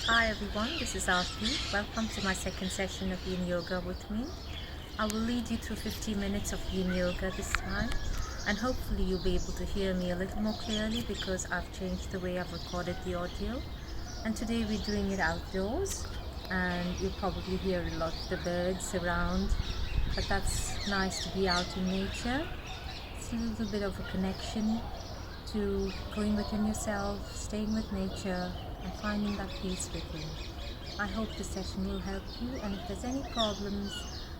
Hi everyone, this is Aarti. Welcome to my second session of Yin Yoga with me. I will lead you through 50 minutes of Yin Yoga this time, and hopefully you'll be able to hear me a little more clearly because I've changed the way I've recorded the audio. And today we're doing it outdoors, and you'll probably hear a lot of the birds around, but that's nice to be out in nature. It's a little bit of a connection to going within yourself, staying with nature, and finding that peace within. I hope the session will help you, and if there's any problems,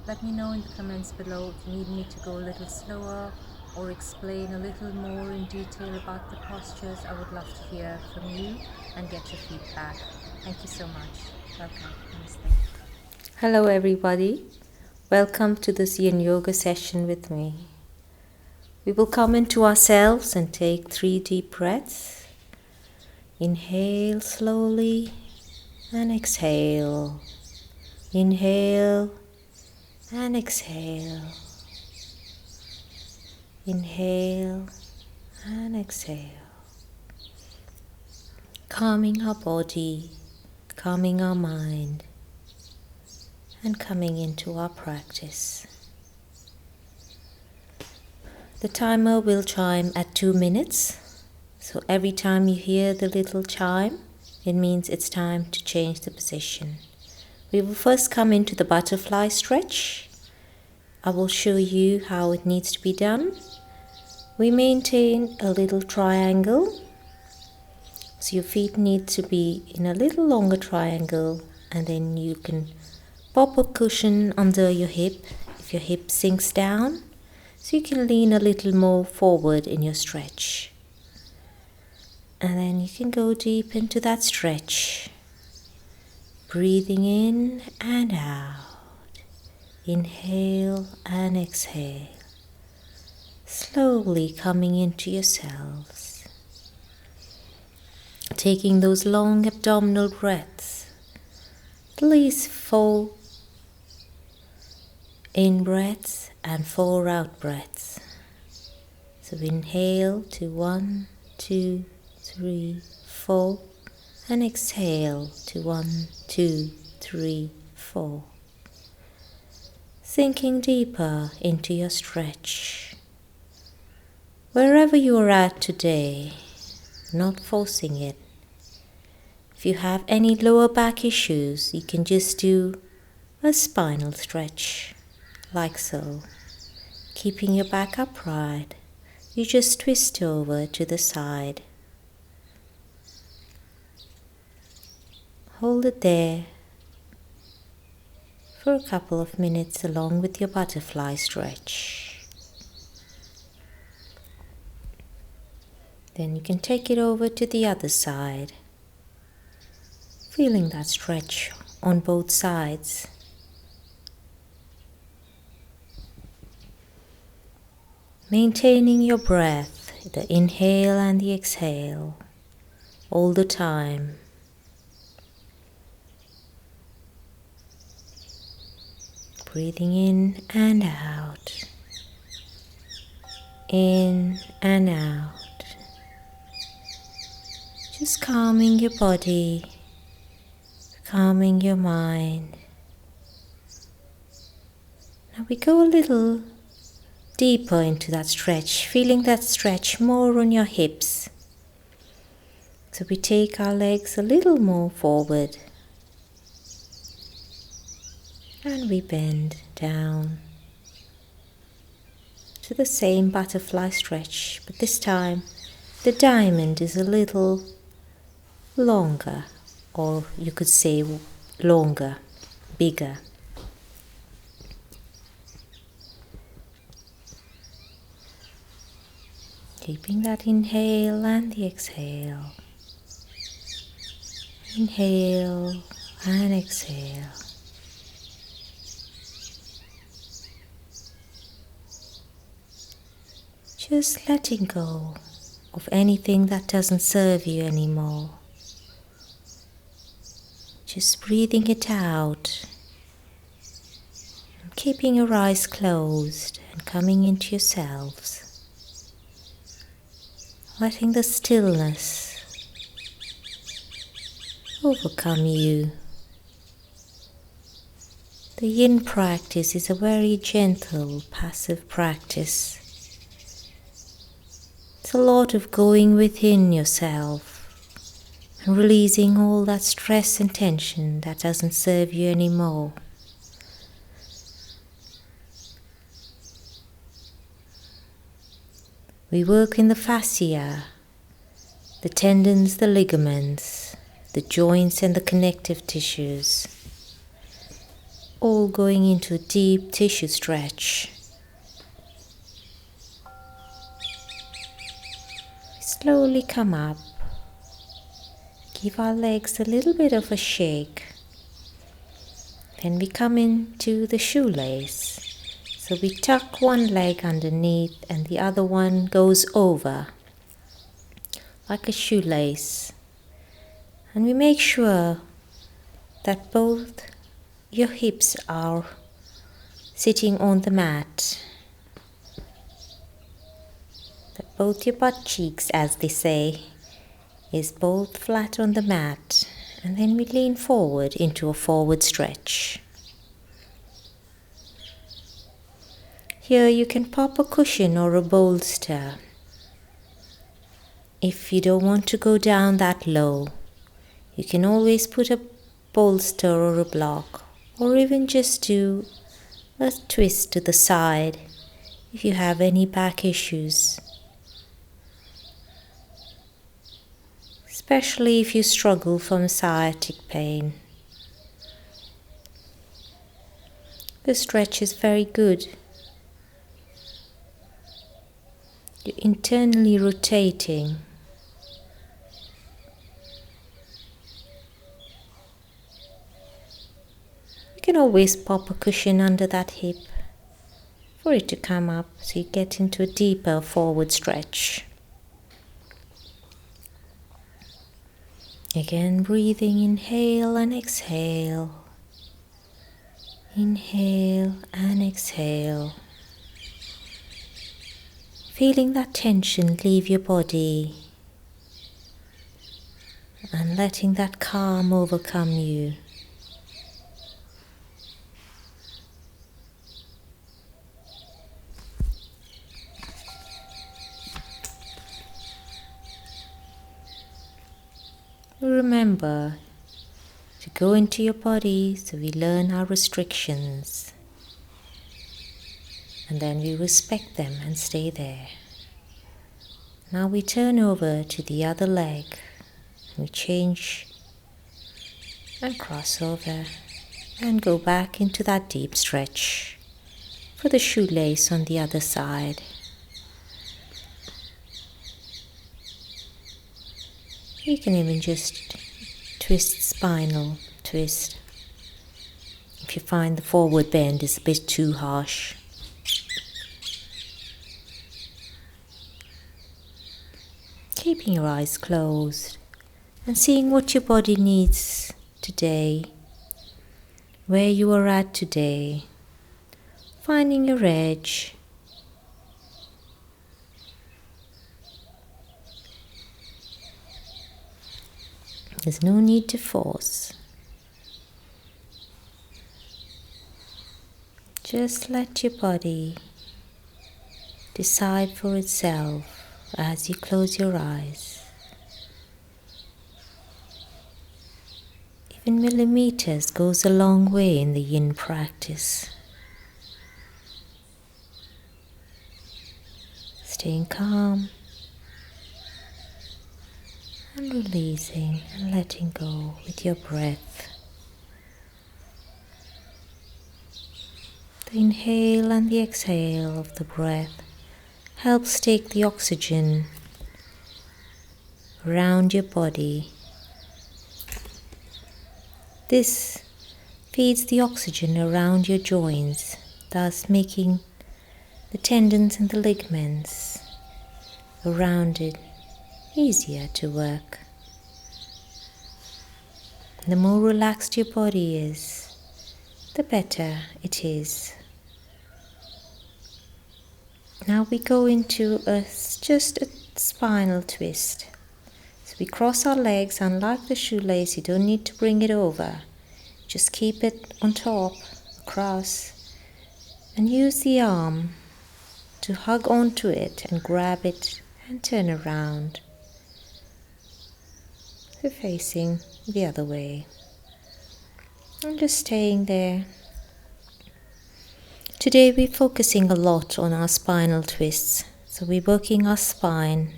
let me know in the comments below if you need me to go a little slower or explain a little more in detail about the postures. I would love to hear from you and get your feedback. Thank you so much. Welcome. Namaste. Hello everybody. Welcome to this Yin Yoga session with me. We will come into ourselves and take 3 deep breaths. Inhale slowly and exhale. Inhale and exhale. Inhale and exhale. Calming our body, calming our mind, and coming into our practice. The timer will chime at 2 minutes. So every time you hear the little chime, it means it's time to change the position. We will first come into the butterfly stretch. I will show you how it needs to be done. We maintain a little triangle. So your feet need to be in a little longer triangle, and then you can pop a cushion under your hip if your hip sinks down. So you can lean a little more forward in your stretch. And then you can go deep into that stretch. Breathing in and out. Inhale and exhale. Slowly coming into yourselves. Taking those long abdominal breaths. At least 4 in breaths and 4 out breaths. So inhale to 1, 2, 3, 4, and exhale to 1, 2, 3, 4. Sinking deeper into your stretch. Wherever you are at today, not forcing it. If you have any lower back issues, you can just do a spinal stretch, like so. Keeping your back upright, you just twist over to the side. Hold it there for a couple of minutes along with your butterfly stretch. Then you can take it over to the other side, feeling that stretch on both sides. Maintaining your breath, the inhale and the exhale, all the time. Breathing in and out, in and out. Just calming your body, calming your mind. Now we go a little deeper into that stretch, feeling that stretch more on your hips. So we take our legs a little more forward. And we bend down to the same butterfly stretch, but this time the diamond is a little longer, or you could say longer, bigger. Keeping that inhale and the exhale. Inhale and exhale. Just letting go of anything that doesn't serve you anymore. Just breathing it out. Keeping your eyes closed and coming into yourselves. Letting the stillness overcome you. The yin practice is a very gentle, passive practice. It's a lot of going within yourself and releasing all that stress and tension that doesn't serve you anymore. We work in the fascia, the tendons, the ligaments, the joints and the connective tissues, all going into a deep tissue stretch. Slowly come up, give our legs a little bit of a shake, then we come into the shoelace. So we tuck one leg underneath and the other one goes over, like a shoelace. And we make sure that both your hips are sitting on the mat, that both your butt cheeks, as they say, is both flat on the mat. And then we lean forward into a forward stretch. Here you can pop a cushion or a bolster. If you don't want to go down that low, you can always put a bolster or a block, or even just do a twist to the side if you have any back issues. Especially if you struggle from sciatic pain. The stretch is very good. You're internally rotating. You can always pop a cushion under that hip for it to come up so you get into a deeper forward stretch. Again, breathing, inhale and exhale. Inhale and exhale. Feeling that tension leave your body and letting that calm overcome you. Remember to go into your body so we learn our restrictions. And then we respect them and stay there. Now we turn over to the other leg. We change and cross over and go back into that deep stretch for the shoelace on the other side. You can even just twist spinal twist if you find the forward bend is a bit too harsh. Keeping your eyes closed and seeing what your body needs today, where you are at today, finding your edge. There's no need to force. Just let your body decide for itself as you close your eyes. Even millimeters goes a long way in the yin practice. Staying calm and releasing and letting go with your breath. The inhale and the exhale of the breath helps take the oxygen around your body. This feeds the oxygen around your joints, thus making the tendons and the ligaments around it easier to work. The more relaxed your body is, the better it is. Now we go into just a spinal twist. So we cross our legs, unlike the shoelace, you don't need to bring it over. Just keep it on top, across, and use the arm to hug onto it and grab it and turn around. So facing the other way. And just staying there. Today we're focusing a lot on our spinal twists. So we're working our spine.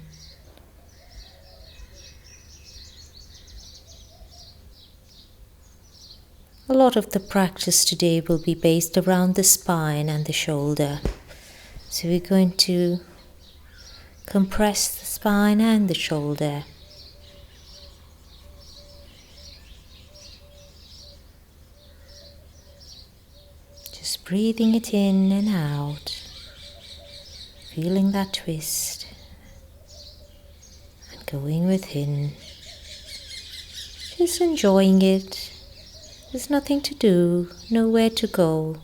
A lot of the practice today will be based around the spine and the shoulder. So we're going to compress the spine and the shoulder. Just breathing it in and out. Feeling that twist. And going within. Just enjoying it. There's nothing to do, nowhere to go.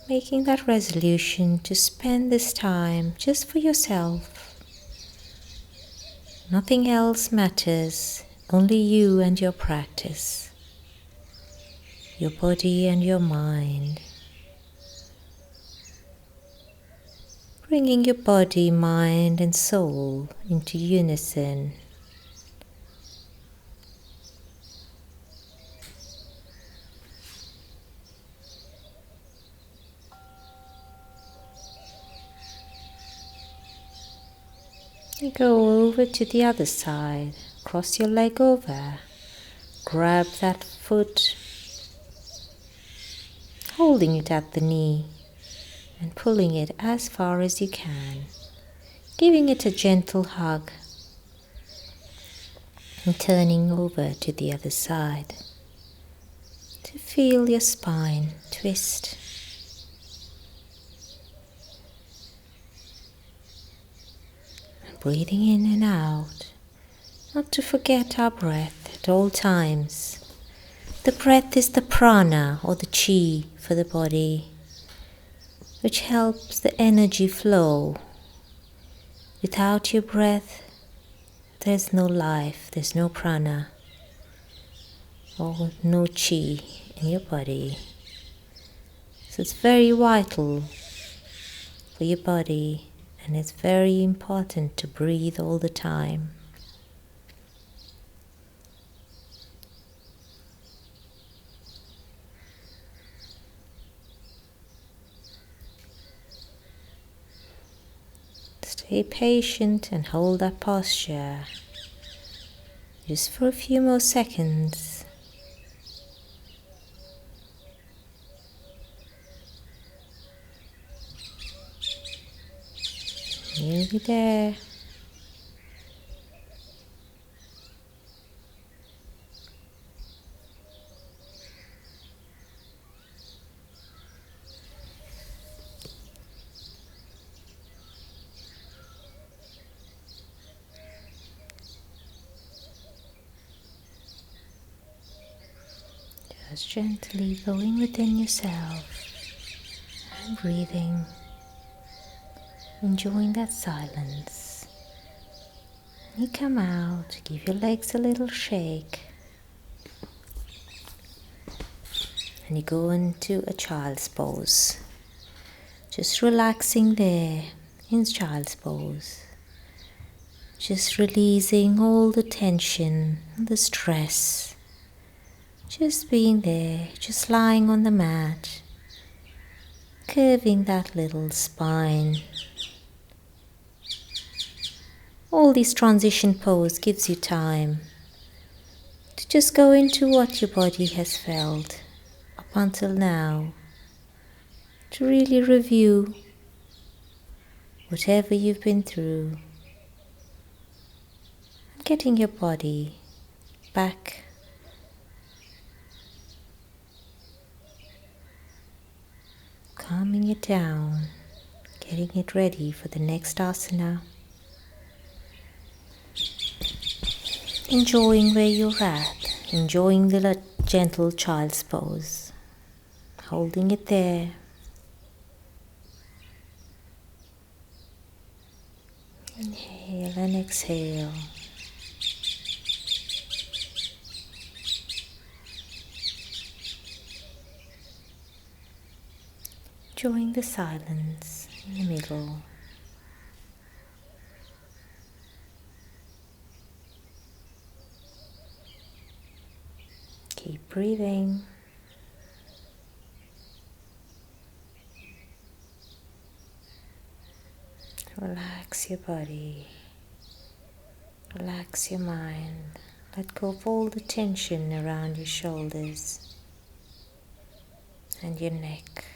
Making that resolution to spend this time just for yourself. Nothing else matters, only you and your practice. Your body and your mind. Bringing your body, mind and soul into unison. Go over to the other side, cross your leg over, grab that foot, holding it at the knee and pulling it as far as you can, giving it a gentle hug and turning over to the other side to feel your spine twist. Breathing in and out, not to forget our breath at all times. The breath is the prana or the chi for the body, which helps the energy flow. Without your breath, there's no life, there's no prana or no chi in your body. So it's very vital for your body. And it's very important to breathe all the time. Stay patient and hold that posture just for a few more seconds. Nearly there. Just gently going within yourself and breathing. Enjoying that silence. You come out, give your legs a little shake, and you go into a child's pose. Just relaxing there in child's pose. Just releasing all the tension, the stress. Just being there, just lying on the mat, curving that little spine. All these transition pose gives you time to just go into what your body has felt up until now, to really review whatever you've been through, and getting your body back calming it down, getting it ready for the next asana. Enjoying where you're at, enjoying the gentle child's pose, holding it there. Inhale and exhale. Enjoying the silence in the middle. Keep breathing. Relax your body. Relax your mind. Let go of all the tension around your shoulders and your neck.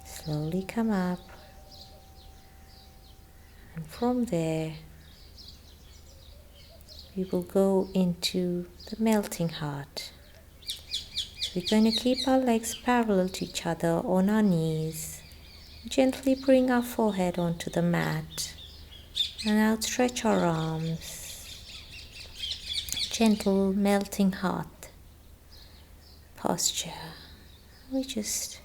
Slowly come up, and from there we will go into the melting heart. So we're going to keep our legs parallel to each other on our knees. Gently bring our forehead onto the mat and outstretch our arms. Gentle melting heart posture. We just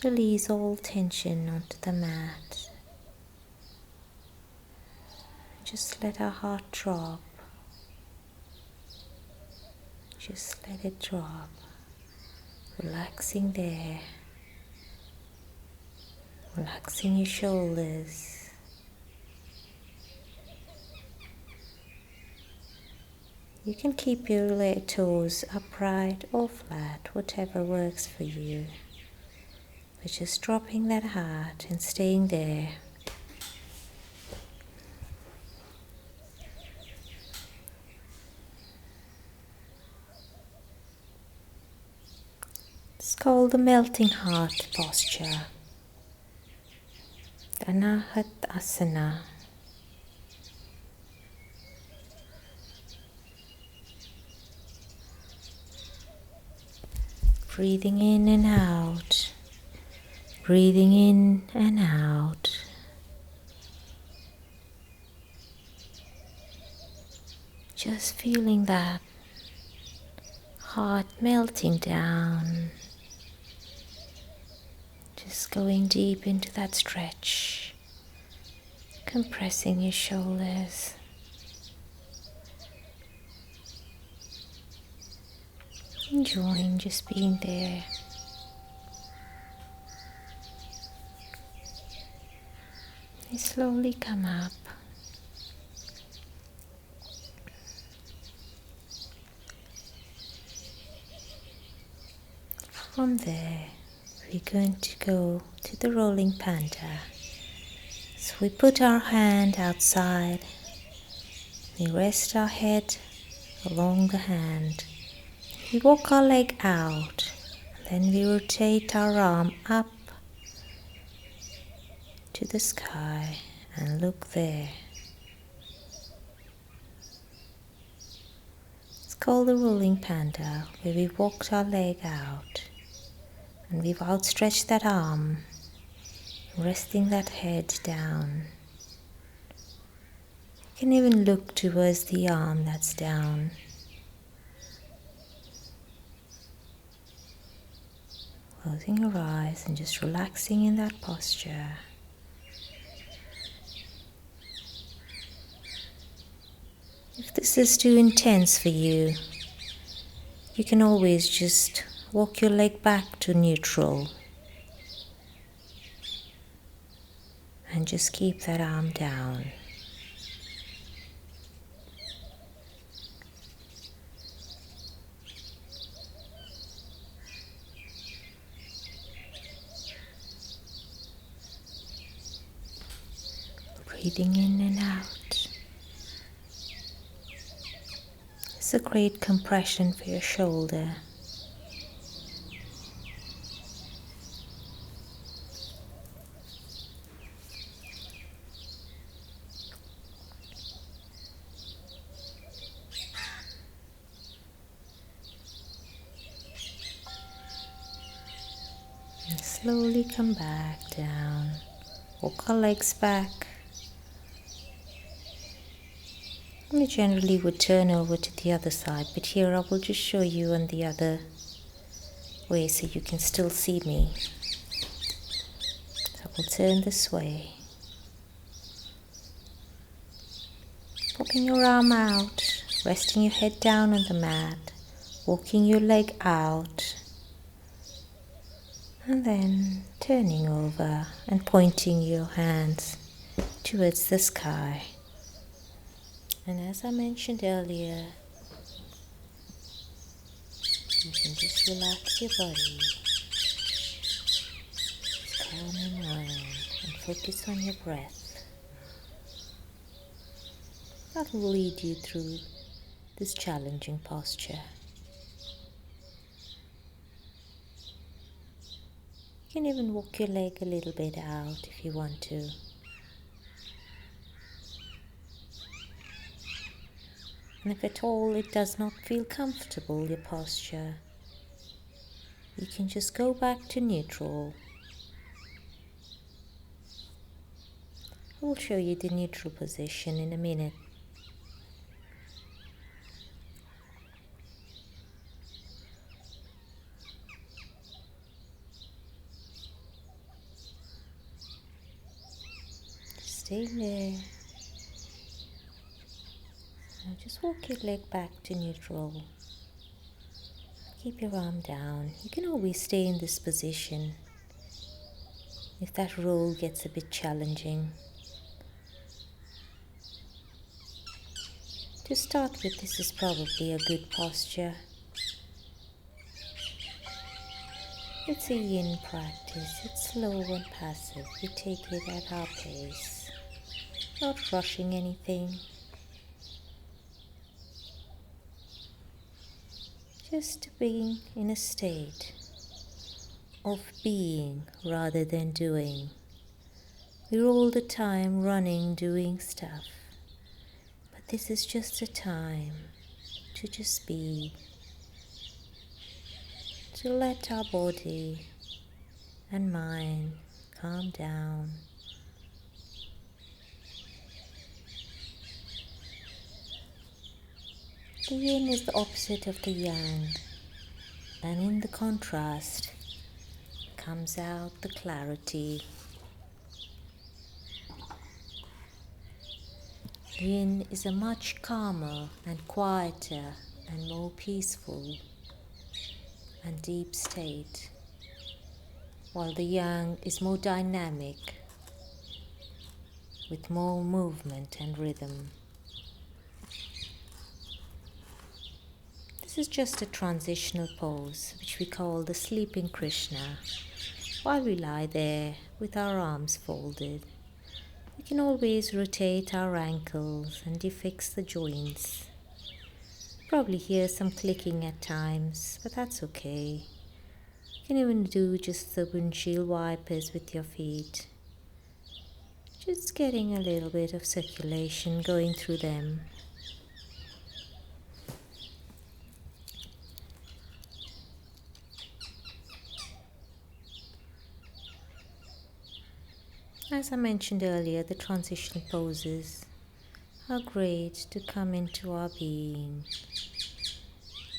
release all tension onto the mat. Just let our heart drop. Just let it drop. Relaxing there. Relaxing your shoulders. You can keep your toes upright or flat, whatever works for you. But just dropping that heart and staying there. It's called the melting heart posture. Anahatasana. Breathing in and out. Breathing in and out. Just feeling that heart melting down. Just going deep into that stretch. Compressing your shoulders. Enjoying just being there. You slowly come up. From there, we're going to go to the rolling panda. So we put our hand outside. We rest our head along the hand. We walk our leg out. Then we rotate our arm up to the sky and look there. It's called the rolling panda, where we walked our leg out and we've outstretched that arm, resting that head down. You can even look towards the arm that's down. Closing your eyes and just relaxing in that posture. If this is too intense for you, you can always just walk your leg back to neutral and just keep that arm down. Breathing in and out. It's a great compression for your shoulder. And slowly come back down. Walk our legs back. We generally would turn over to the other side, but here I will just show you on the other way so you can still see me. So We'll turn this way. Popping your arm out, resting your head down on the mat, walking your leg out, and then turning over and pointing your hands towards the sky. And as I mentioned earlier, you can just relax your body, calm your mind, and focus on your breath. That will lead you through this challenging posture. You can even walk your leg a little bit out if you want to. And if at all it does not feel comfortable, your posture, you can just go back to neutral. I will show you the neutral position in a minute. Stay there. Now just walk your leg back to neutral. Keep your arm down. You can always stay in this position if that roll gets a bit challenging. To start with, this is probably a good posture. It's a yin practice. It's slow and passive. We take it at our pace, not rushing anything. Just being in a state of being rather than doing. We're all the time running, doing stuff. But this is just a time to just be. To let our body and mind calm down. The yin is the opposite of the yang, and in the contrast comes out the clarity. Yin is a much calmer and quieter and more peaceful and deep state, while the yang is more dynamic with more movement and rhythm. This is just a transitional pose which we call the sleeping Krishna. While we lie there with our arms folded, we can always rotate our ankles and defix the joints. Probably hear some clicking at times, but that's okay. You can even do just the windshield wipers with your feet. Just getting a little bit of circulation going through them. As I mentioned earlier, the transitional poses are great to come into our being,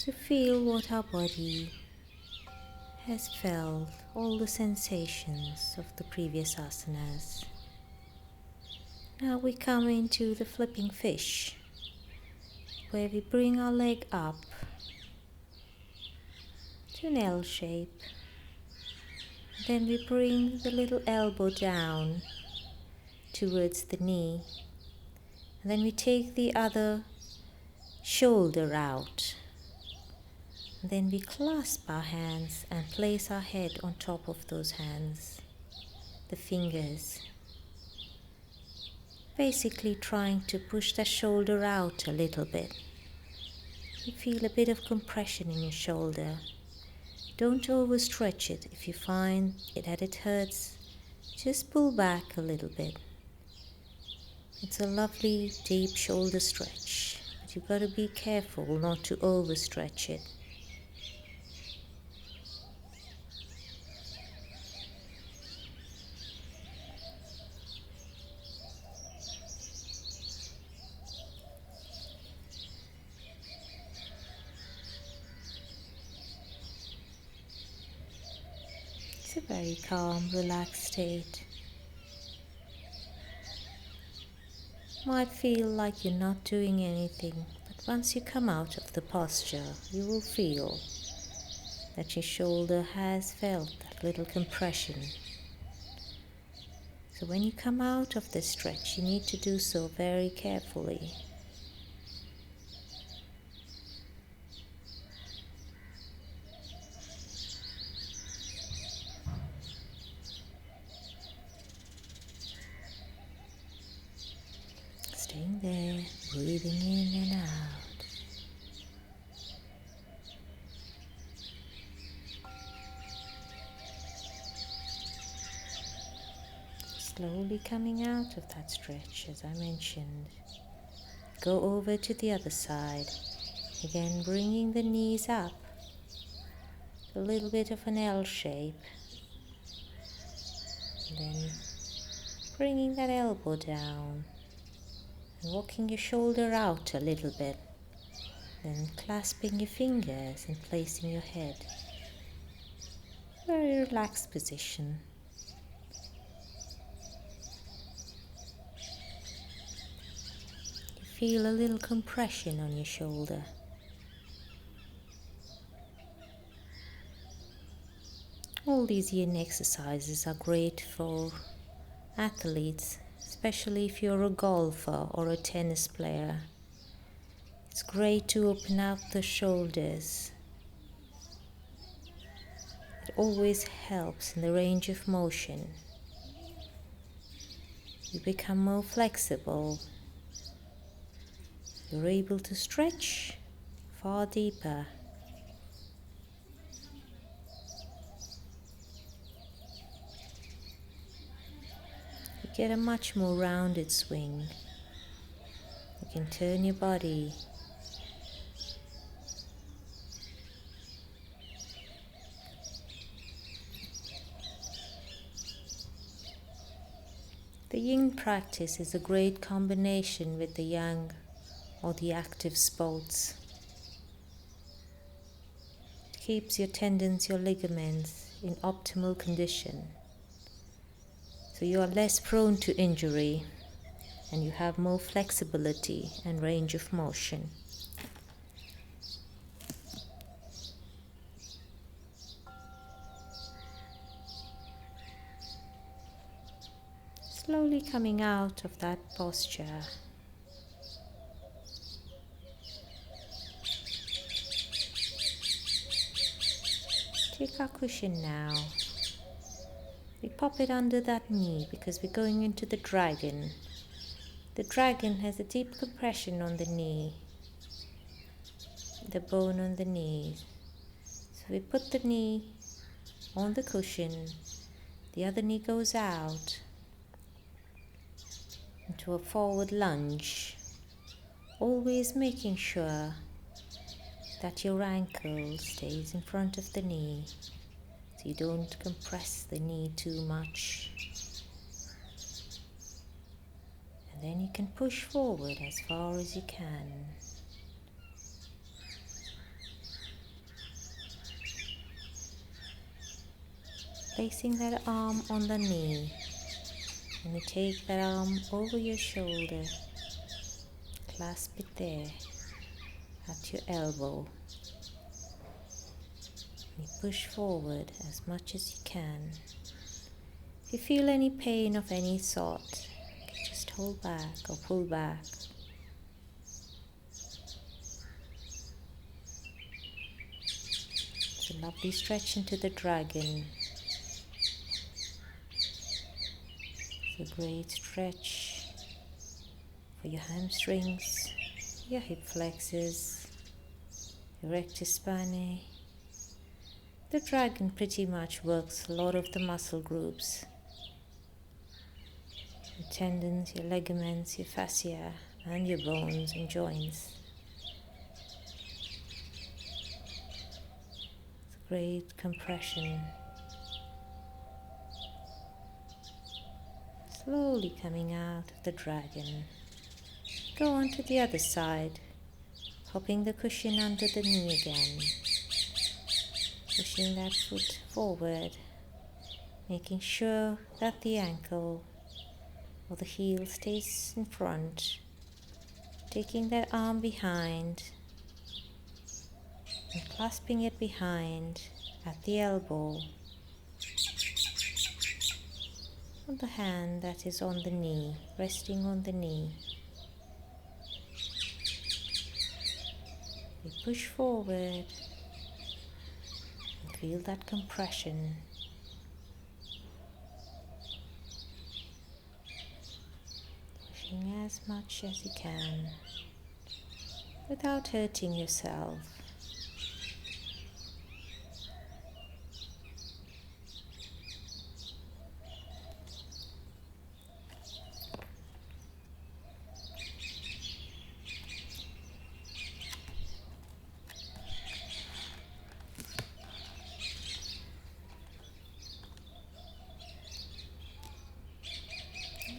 to feel what our body has felt, all the sensations of the previous asanas. Now we come into the flipping fish, where we bring our leg up to an L shape. Then we bring the little elbow down towards the knee. And then we take the other shoulder out. And then we clasp our hands and place our head on top of those hands, the fingers. Basically trying to push the shoulder out a little bit. You feel a bit of compression in your shoulder. Don't overstretch it. If you find that it hurts, just pull back a little bit. It's a lovely deep shoulder stretch, but you've got to be careful not to overstretch it. It's a very calm, relaxed state. might feel like you're not doing anything, but once you come out of the posture, you will feel that your shoulder has felt that little compression. So when you come out of the stretch, you need to do so very carefully. Staying there, breathing in and out. Slowly coming out of that stretch, as I mentioned. Go over to the other side. Again, bringing the knees up. A little bit of an L shape. And then bringing that elbow down. And walking your shoulder out a little bit. Then clasping your fingers and placing your head. Very relaxed position. Feel a little compression on your shoulder. All these yin exercises are great for athletes, especially if you're a golfer or a tennis player. It's great to open up the shoulders. It always helps in the range of motion. You become more flexible. You're able to stretch far deeper. You get a much more rounded swing. You can turn your body. The yin practice is a great combination with the yang or the active sports. It keeps your tendons, your ligaments in optimal condition. So you are less prone to injury and you have more flexibility and range of motion. Slowly coming out of that posture. Take our cushion now. We pop it under that knee because we're going into the dragon. The dragon has a deep compression on the knee, the bone on the knee. So we put the knee on the cushion, the other knee goes out into a forward lunge, always making sure that your ankle stays in front of the knee so you don't compress the knee too much. And then you can push forward as far as you can. Placing that arm on the knee, and you take that arm over your shoulder, clasp it there at your elbow. You push forward as much as you can. If you feel any pain of any sort, you can just hold back or pull back. It's a lovely stretch into the dragon. It's a great stretch for your hamstrings, your hip flexors, your rectus spinae. The dragon pretty much works a lot of the muscle groups. Your tendons, your ligaments, your fascia, and your bones and joints. It's a great compression. Slowly coming out of the dragon. Go on to the other side, popping the cushion under the knee again. Pushing that foot forward, making sure that the ankle or the heel stays in front, taking that arm behind and clasping it behind at the elbow, or the hand that is on the knee, resting on the knee. We push forward and feel that compression. Pushing as much as you can without hurting yourself.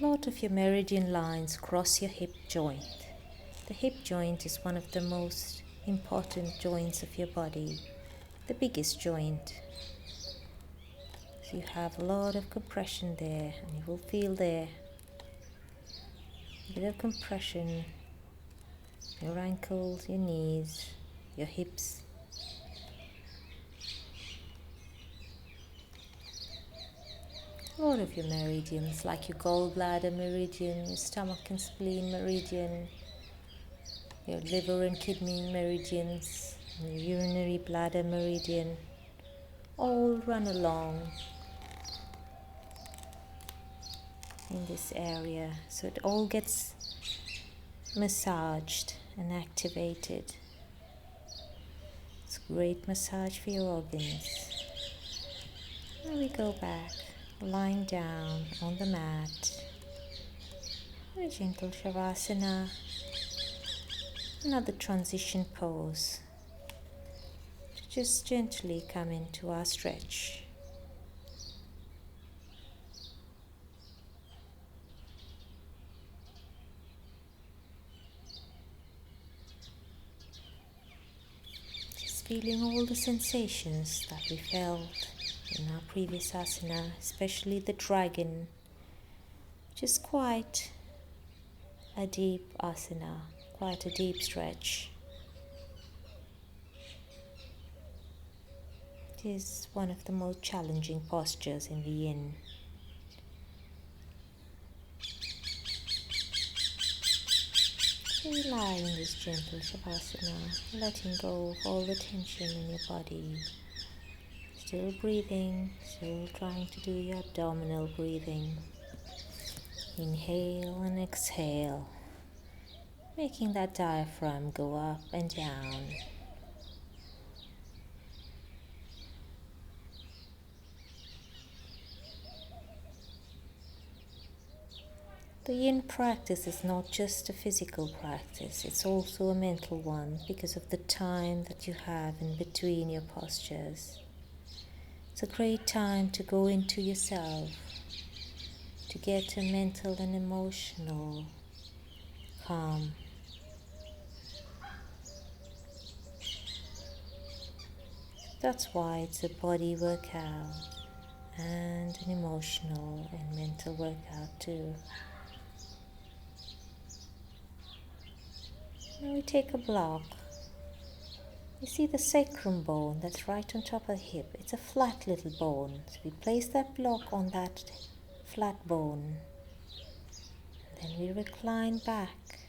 A lot of your meridian lines cross your hip joint. The hip joint is one of the most important joints of your body, the biggest joint. So you have a lot of compression there, and you will feel there a bit of compression, your ankles, your knees, your hips. A lot of your meridians, like your gallbladder meridian, your stomach and spleen meridian, your liver and kidney meridians, and your urinary bladder meridian, all run along in this area. So it all gets massaged and activated. It's a great massage for your organs. And we go back, lying down on the mat, a gentle Shavasana, another transition pose, to just gently come into our stretch. Just feeling all the sensations that we felt in our previous asana, especially the dragon, which is quite a deep asana, quite a deep stretch. It is one of the most challenging postures in the yin. So you lie in this gentle Shavasana, letting go of all the tension in your body. Still breathing, still trying to do your abdominal breathing. Inhale and exhale, making that diaphragm go up and down. The yin practice is not just a physical practice, it's also a mental one because of the time that you have in between your postures. It's a great time to go into yourself, to get a mental and emotional calm. That's why it's a body workout and an emotional and mental workout too. Now we take a block. You see the sacrum bone that's right on top of the hip. It's a flat little bone. So we place that block on that flat bone. Then we recline back,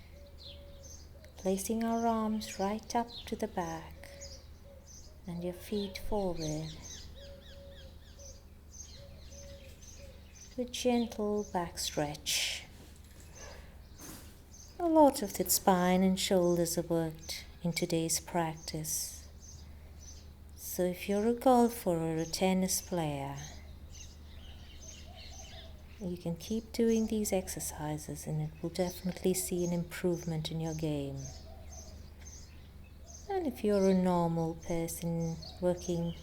placing our arms right up to the back and your feet forward. A gentle back stretch. A lot of the spine and shoulders are worked in today's practice. So if you're a golfer or a tennis player, you can keep doing these exercises and it will definitely see an improvement in your game. And if you're a normal person working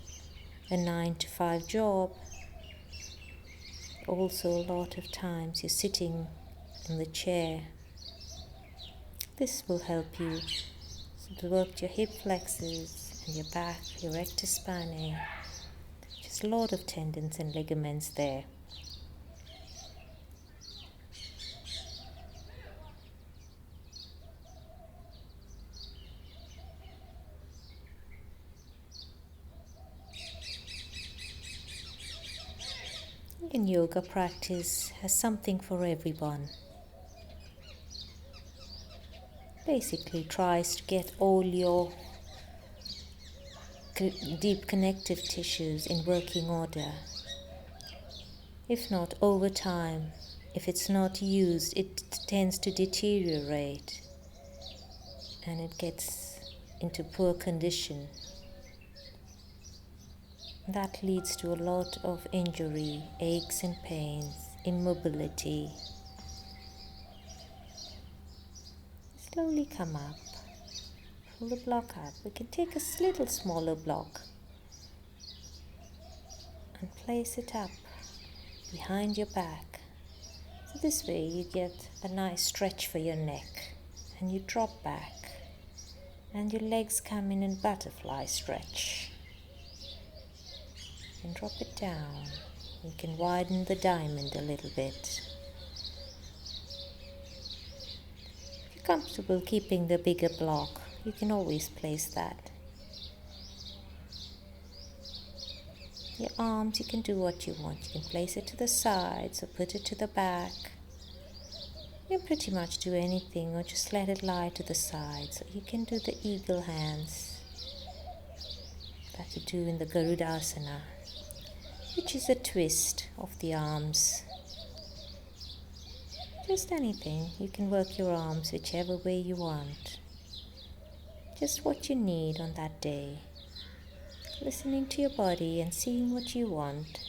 a 9-to-5 job, also a lot of times you're sitting in the chair. This will help you to work your hip flexors and your back, your rectus spinae. Just a lot of tendons and ligaments there. Yin yoga practice has something for everyone. Basically tries to get all your deep connective tissues in working order. If not, over time, if it's not used, it tends to deteriorate and it gets into poor condition. That leads to a lot of injury, aches and pains, immobility. Slowly come up, pull the block up. We can take a little smaller block and place it up behind your back. So this way you get a nice stretch for your neck and you drop back and your legs come in butterfly stretch. And drop it down. You can widen the diamond a little bit. If you're comfortable keeping the bigger block, you can always place that. Your arms, you can do what you want. You can place it to the sides or put it to the back. You can pretty much do anything or just let it lie to the sides. You can do the eagle hands that you do in the Garudasana, which is a twist of the arms. Just anything. You can work your arms whichever way you want. Just what you need on that day. Listening to your body and seeing what you want.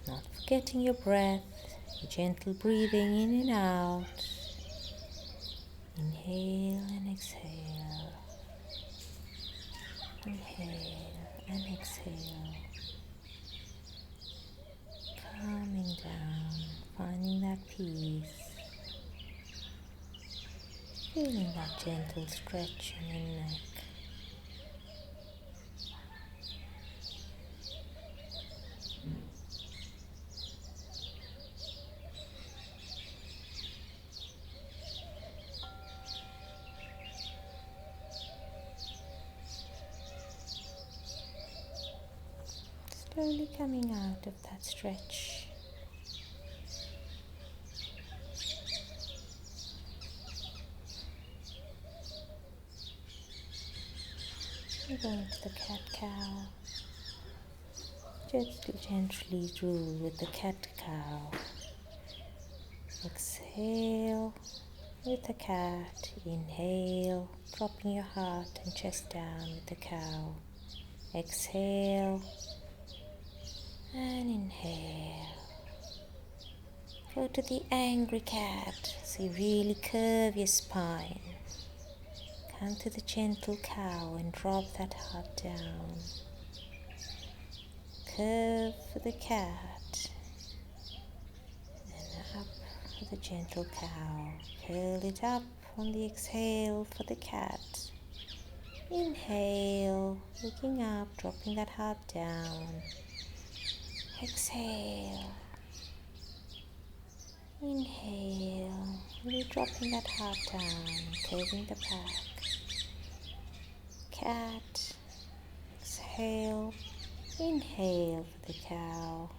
Not forgetting your breath, your gentle breathing in and out. Inhale and exhale. Inhale and exhale. Calming down, finding that peace. Feeling that gentle stretch in your neck. Slowly coming out of that stretch. We're going to the cat-cow. Just gently drool with the cat-cow. Exhale with the cat. Inhale, dropping your heart and chest down with the cow. Exhale and inhale. Go to the angry cat. So you really curve your spine. Come to the gentle cow and drop that heart down. Curve for the cat. And up for the gentle cow. Curl it up on the exhale for the cat. Inhale, looking up, dropping that heart down. Exhale. Inhale, really dropping that heart down, curving the back. Cat. Exhale. Inhale for the cow.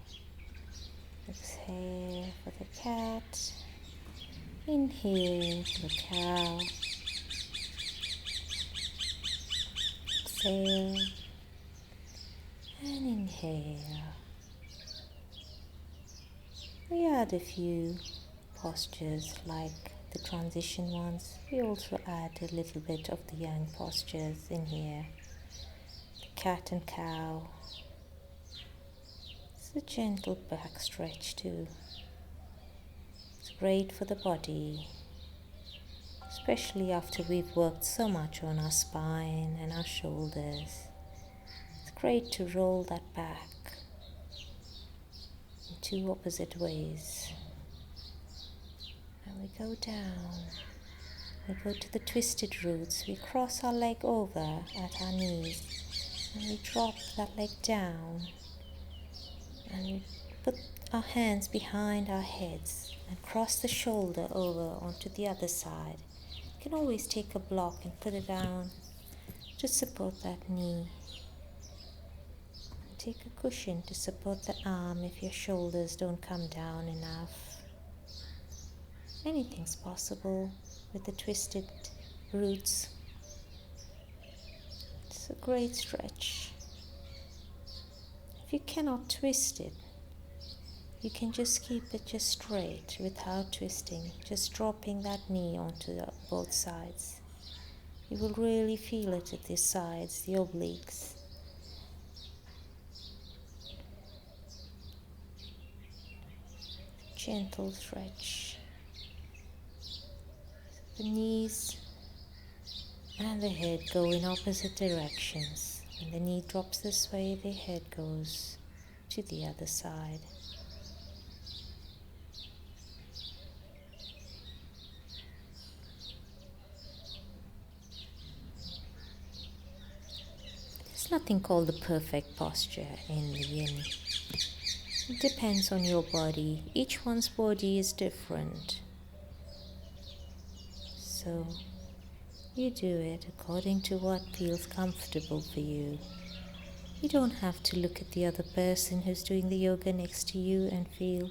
Exhale for the cat. Inhale for the cow. Exhale and inhale. We add a few postures like the transition ones. We also add a little bit of the yang postures in here. The cat and cow. It's a gentle back stretch too. It's great for the body, especially after we've worked so much on our spine and our shoulders. It's great to roll that back in two opposite ways. And we go down. We go to the twisted roots. We cross our leg over at our knees and we drop that leg down. And we put our hands behind our heads and cross the shoulder over onto the other side. You can always take a block and put it down to support that knee. And take a cushion to support the arm if your shoulders don't come down enough. Anything's possible with the twisted roots. It's a great stretch. If you cannot twist it, you can just keep it just straight without twisting, just dropping that knee onto both sides. You will really feel it at the sides, the obliques. Gentle stretch. The knees and the head go in opposite directions. When the knee drops this way, the head goes to the other side. There's nothing called the perfect posture in the yin. It depends on your body. Each one's body is different. So you do it according to what feels comfortable for you. You don't have to look at the other person who's doing the yoga next to you and feel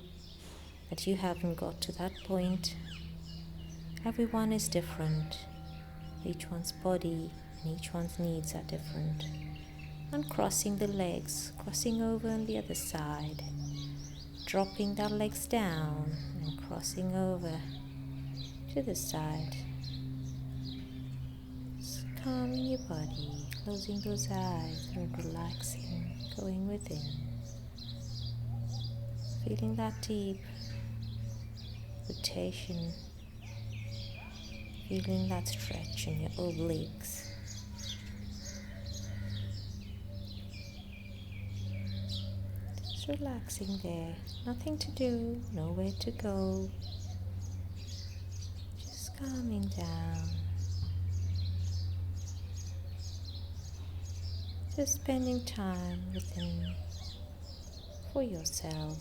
that you haven't got to that point. Everyone is different. Each one's body and each one's needs are different. And crossing the legs, crossing over on the other side, dropping the legs down and crossing over to the side. Calming your body, closing those eyes and relaxing, going within. Feeling that deep rotation, feeling that stretch in your obliques. Just relaxing there, nothing to do, nowhere to go. Just calming down. Just spending time within for yourself.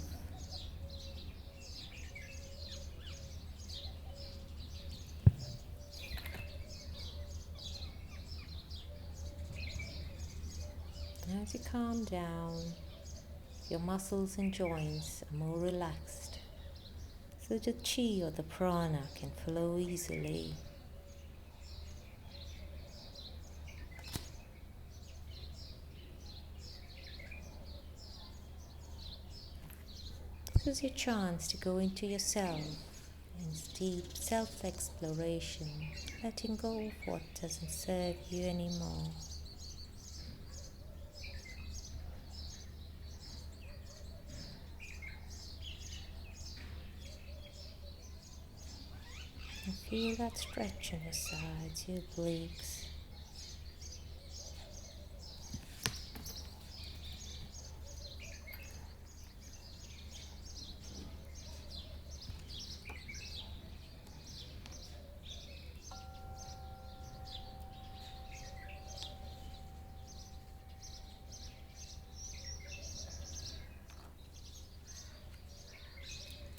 As you calm down, your muscles and joints are more relaxed, so the chi or the prana can flow easily. This is your chance to go into yourself and deep self-exploration, letting go of what doesn't serve you anymore. And feel that stretch on your sides, your obliques.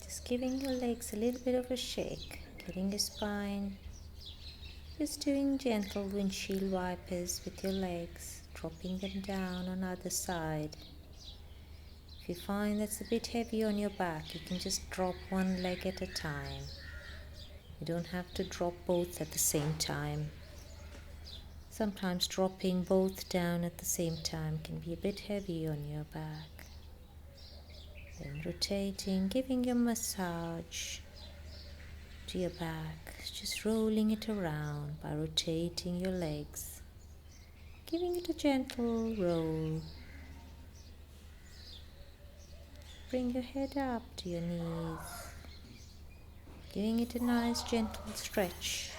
Just giving your legs a little bit of a shake, getting your spine. Just doing gentle windshield wipers with your legs, dropping them down on either side. If you find that's a bit heavy on your back, you can just drop one leg at a time. You don't have to drop both at the same time. Sometimes dropping both down at the same time can be a bit heavy on your back. Then rotating, giving your massage to your back, just rolling it around by rotating your legs, giving it a gentle roll. Bring your head up to your knees, giving it a nice gentle stretch.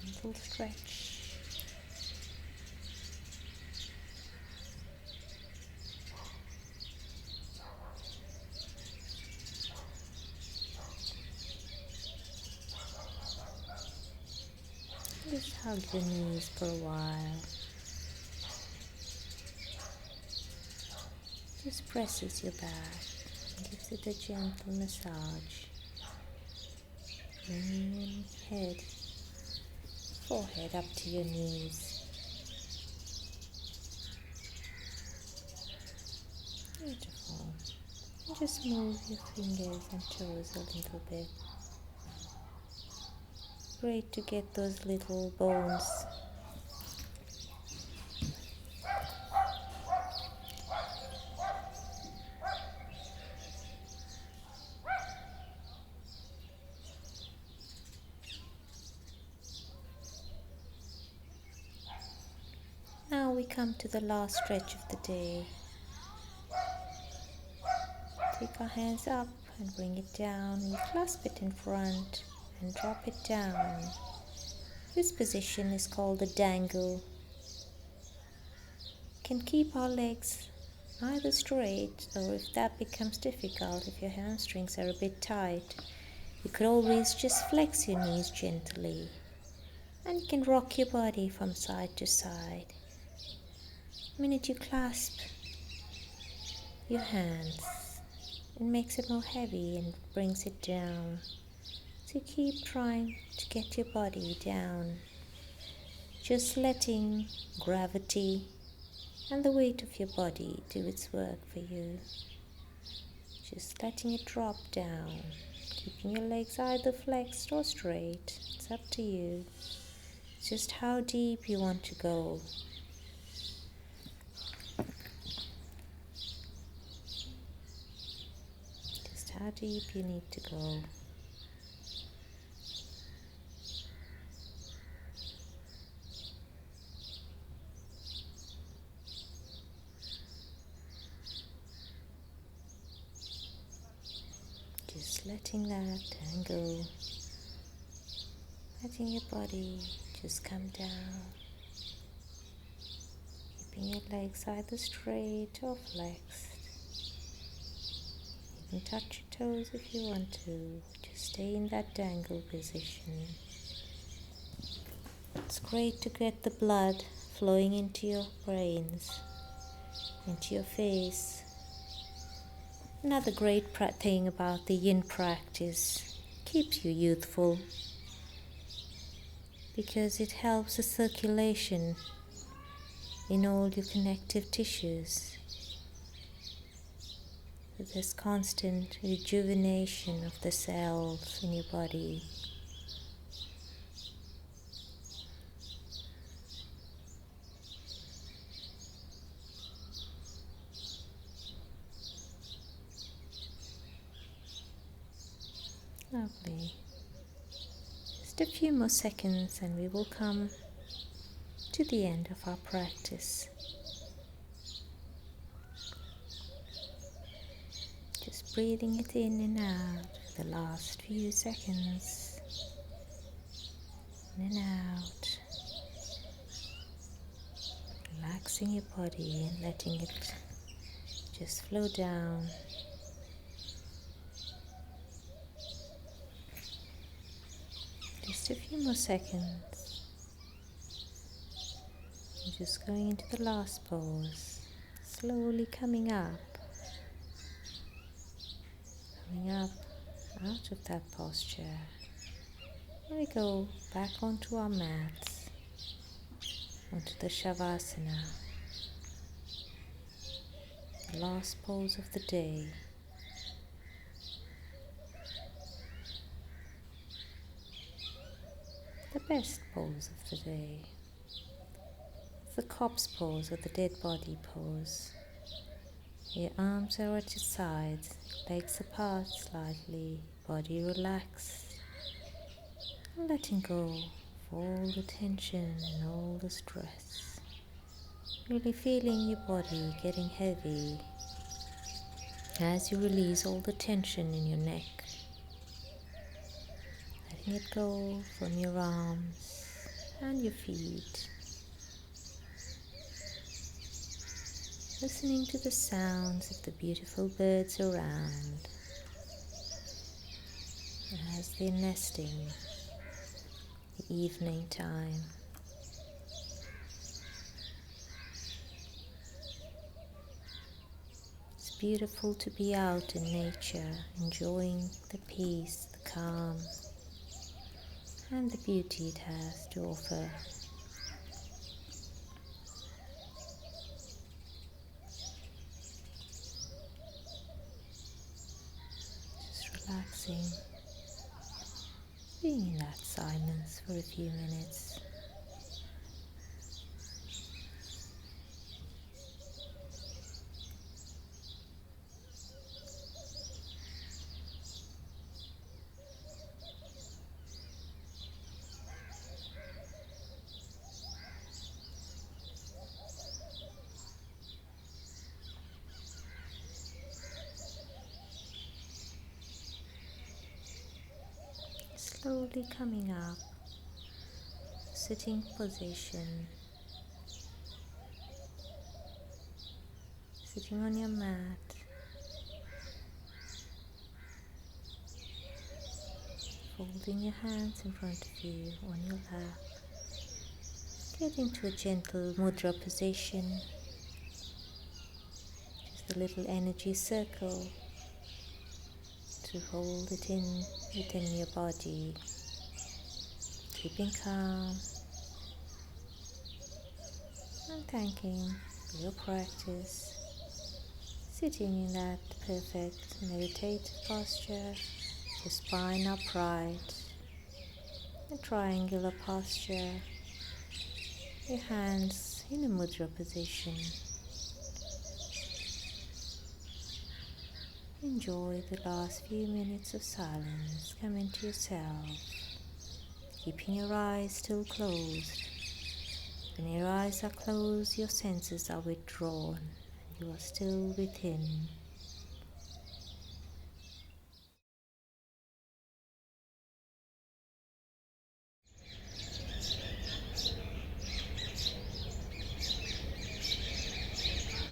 Gentle stretch. Just hug your knees for a while. just presses your back and gives it a gentle massage. Bringing your forehead up to your knees. Beautiful. And just move your fingers and toes a little bit. Great to get those little bones Now we come to the last stretch of the day. Take our hands up and bring it down. We clasp it in front and drop it down. This position is called the dangle. Can keep our legs either straight, or if that becomes difficult, if your hamstrings are a bit tight, you could always just flex your knees gently, and you can rock your body from side to side. The minute you clasp your hands, it makes it more heavy and brings it down. So keep trying to get your body down, just letting gravity and the weight of your body do its work for you. Just letting it drop down, keeping your legs either flexed or straight. It's up to you. It's just how deep you want to go. Just how deep you need to go. Just letting that dangle, letting your body just come down, keeping your legs either straight or flexed. You can touch your toes if you want to, just stay in that dangle position. It's great to get the blood flowing into your brains, into your face. Another great thing about the yin practice, keeps you youthful because it helps the circulation in all your connective tissues. There's constant rejuvenation of the cells in your body. Lovely. Just a few more seconds and we will come to the end of our practice. Just breathing it in and out for the last few seconds. In and out. Relaxing your body and letting it just flow down. Just a few more seconds. I'm just going into the last pose, slowly coming up out of that posture. Here we go back onto our mats, onto the Shavasana, the last pose of the day. The best pose of the day. The corpse pose or the dead body pose. Your arms are at your sides, legs apart slightly, body relaxed. And letting go of all the tension and all the stress. Really feeling your body getting heavy as you release all the tension in your neck. Letting it go from your arms and your feet. Listening to the sounds of the beautiful birds around as they're nesting, the evening time. beautiful to be out in nature, enjoying the peace, the calm, and the beauty it has to offer. Just relaxing, being in that silence for a few minutes. Slowly coming up, sitting position, sitting on your mat, folding your hands in front of you on your lap. Get into a gentle mudra position, just a little energy circle to hold it in within your body, keeping calm and thanking for your practice, sitting in that perfect meditative posture, your spine upright, a triangular posture, your hands in a mudra position. Enjoy the last few minutes of silence. Come into yourself, keeping your eyes still closed. When your eyes are closed, your senses are withdrawn, and you are still within.